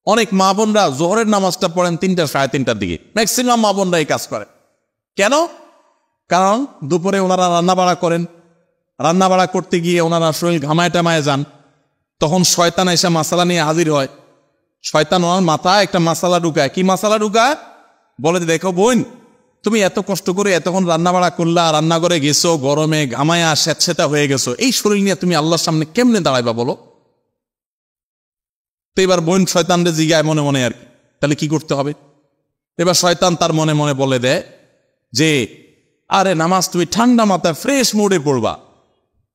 অনেক মা বোনরা জোহরের নামাজটা পড়েন 3টা 3:30টার দিকে, ম্যাক্সিমাম মা বোনরা এই কাজ করে। কেন? কারণ দুপুরে ওনারা রান্নাবাড়া করেন, রান্নাবাড়া করতে গিয়ে ওনারা শরীর ঘামায় টামায় যান, তখন শয়তান এসে মাসালা নিয়ে হাজির হয়। শয়তান ওনার মাথায় একটা মাসালা ঢুকায়। কি মাসালা ঢুকায়? বলে যে, দেখো বোন, তুমি এত কষ্ট করে এতক্ষণ রান্নাবাড়া করলা, রান্নাঘরে গেছো, গরমে ঘামায়া স্যাঁতস্যাঁতা হয়ে গেছো, এই শরীর নিয়ে তুমি আল্লাহর সামনে কেমনে দাঁড়াইবা বলো? তো এবার বোন শয়তানরে জিগায় মনে মনে আর কি, তাহলে কি করতে হবে? এবার শয়তান তার মনে মনে বলে দেয় যে, আরে নামাজ তুমি ঠান্ডা মাথায় ফ্রেশ মুডে পড়বা,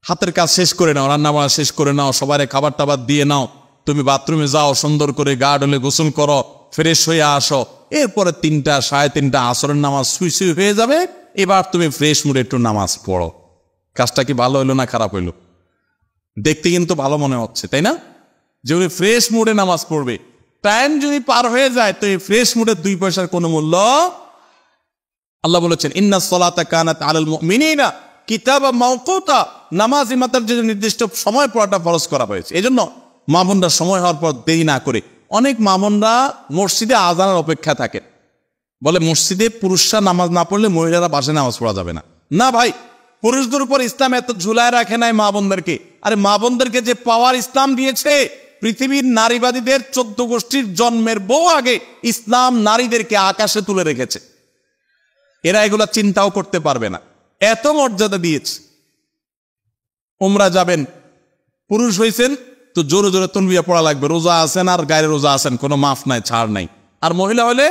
হাতের কাজ শেষ করে নাও, রান্নাবাড়া শেষ করে নাও, সবারে খাবার টাবার দিয়ে নাও, তুমি বাথরুমে যাও, সুন্দর করে গা ডলে গোসল করো, ফ্রেশ হয়ে আসো, এরপরে 3টা 3:30 আসরের নামাজ সুই সুই হয়ে যাবে, এবার তুমি ফ্রেশ মুডে একটু নামাজ পড়ো। কাজটা কি ভালো হইলো না খারাপ হইলো? দেখতে কিন্তু ভালো মনে হচ্ছে, তাই না? যে উনি ফ্রেশ মুডে নামাজ পড়বে। টাইম যদি পার হয়ে যায় তো এই ফ্রেশ মুডের 2 পয়সার কোনো মূল্য। আল্লাহ বলেছেন, ইন্নাস সালাতা কানাত আলাল মুমিনিনা কিতাবাম মাওকুতা, নামাজ ইমাতার যে নির্দিষ্ট সময় পড়াটা ফরজ করা হয়েছে। এজন্য মা বোনরা সময় হওয়ার পর দেরি না করে, অনেক মা বোনরা মসজিদে আজানের অপেক্ষা থাকে, বলে মসজিদে পুরুষরা নামাজ না পড়লে মহিলারা বাসায় নামাজ পড়া যাবে না। না ভাই, পুরুষদের উপর ইসলাম এত ঝুলায় রাখে নাই মা বোনদেরকে। আরে মা বোনদেরকে যে পাওয়ার ইসলাম দিয়েছে, পৃথিবীর নারীবাদীদের 14 গোষ্ঠীর জন্মের বহু আগে ইসলাম নারীদেরকে আকাশে তুলে রেখেছে। এরা এগুলা চিন্তাও করতে পারবে না, এত মর্যাদা দিয়েছে। উমরা যাবেন, পুরুষ হয়েছেন তো জোরে জোরে তনবিয়া পড়া লাগবে, রোজা আছেন আর গায়ে রোজা আছেন, কোনো মাফ নাই, ছাড় নাই। আর মহিলা হলে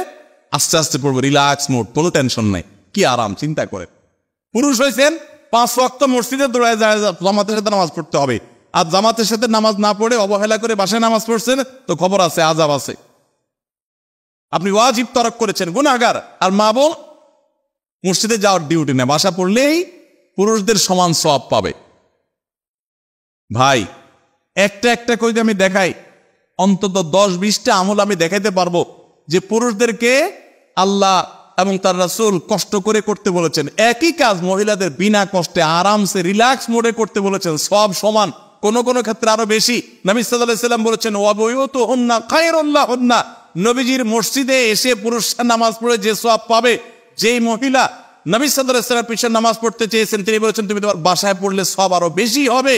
আস্তে আস্তে পড়বে, রিল্যাক্স মোড, কোনো টেনশন নাই, কি আরাম, চিন্তা করে। পুরুষ হয়েছেন 5 ওয়াক্ত মসজিদে দৌড়ায় যায়, জামাতের সাথে নামাজ পড়তে হবে, আর জামাতের সাথে নামাজ না পড়ে অবহেলা করে বাসায় নামাজ পড়ছেন তো খবর আছে, আযাব আছে, আপনি ওয়াজিব তরক করেছেন, গুনাহগার। আর মা বোন মসজিদে যাওয়ার ডিউটি নেই, বাসা পড়লেই পুরুষদের সমান সওয়াব পাবে। ভাই, একটা একটা করে আমি দেখাই, অন্তত 10-20টা আমল আমি দেখাইতে পারবো যে পুরুষদেরকে আল্লাহ এবং তার রাসূল কষ্ট করে করতে বলেছেন। একই কাজ মহিলাদের বিনা কষ্টে আরামসে রিল্যাক্স মোডে করতে বলেছেন, সব সমান, কোন কোন ক্ষেত্রে আরো বেশি। নবী সাল্লাল্লাহু আলাইহি সাল্লাম বলেছেন, ওয়া বুয়ুতুহুন্না খায়রুল লাহুন্না, নবীজির মসজিদে এসে পুরুষরা নামাজ পড়ে যে সওয়াব পাবে, যেই মহিলা নবী সাল্লাল্লাহু আলাইহি সাল্লামের পিছনে নামাজ পড়তে চেয়েছেন তিনি বলেছেন তুমি তোমার বাসায় পড়লে সওয়াব আরো বেশি হবে।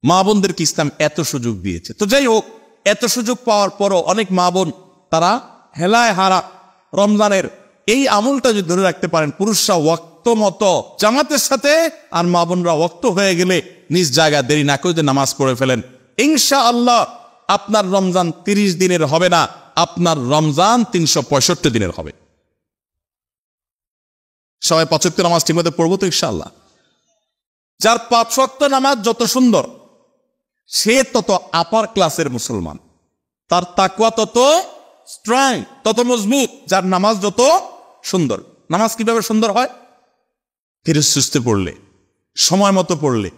মা বোনদেরকে ইসলাম এত সুযোগ দিয়েছে। তো যাই হোক, এত সুযোগ পাওয়ার পরও অনেক মা বোন তারা হেলায় হারা রমজানের এই আমলটা যদি ধরে রাখতে পারেন, পুরুষরা ওয়াক্ত মতো জামাতের সাথে আর মা বোনরা ওয়াক্ত হয়ে গেলে নিজ জায়গা দেরি না করে নামাজ পড়ে ফেলেন, ইনশাআল্লাহ আপনার রমজান 30 দিনের হবে না, আপনার রমজান 365 দিনের হবে। সবাই 5 ওয়াক্ত নামাজ ঠিকমতো পড়বো তো ইনশাআল্লাহ। যার 5 ওয়াক্ত নামাজ যত সুন্দর, সে তত আপার ক্লাসের মুসলমান, তার তাকওয়া তত স্ট্রং, তত মজবুত। যার নামাজ যত সুন্দর। নামাজ কিভাবে সুন্দর হয়? ধীরে সুস্থে পড়লে, সময় মতো পড়লে,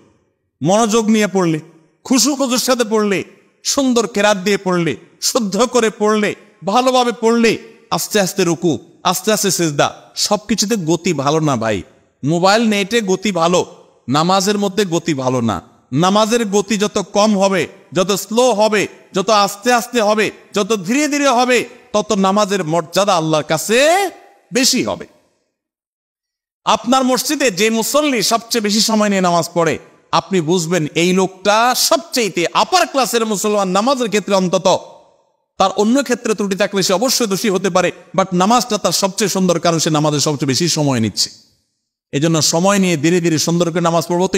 মনোযোগ নিয়ে পড়লে, খুশু খুশুর সাথে পড়লে, সুন্দর কেরাত দিয়ে পড়লে, শুদ্ধ করে পড়লে, ভালোভাবে পড়লে, আস্তে আস্তে রুকু, আস্তে আস্তে সিজদা, সবকিছুতে গতি ভালো না ভাই। মোবাইল নেটে গতি ভালো, নামাজের মধ্যে গতি ভালো না। নামাজের গতি যত কম হবে, যত স্লো হবে, যত আস্তে আস্তে হবে, যত ধীরে ধীরে হবে, তত নামাজের মর্যাদা আল্লাহর কাছে বেশি হবে। আপনার মসজিদে যে মুসল্লি সবচেয়ে বেশি সময় নিয়ে নামাজ পড়ে, আপনি বুঝবেন এই লোকটা সবচেয়ে আপার ক্লাসের মুসলমান। নামাজের ক্ষেত্রে অন্তত, তার অন্য ক্ষেত্রে ত্রুটি থাকলে সে অবশ্যই দোষী হতে পারে, বাট নামাজটা তার সবচেয়ে সুন্দর, কারণ সে নামাজের সবচেয়ে বেশি সময় নিচ্ছে। এজন্য সময় নিয়ে ধীরে ধীরে সুন্দর করে নামাজ পড়বো তো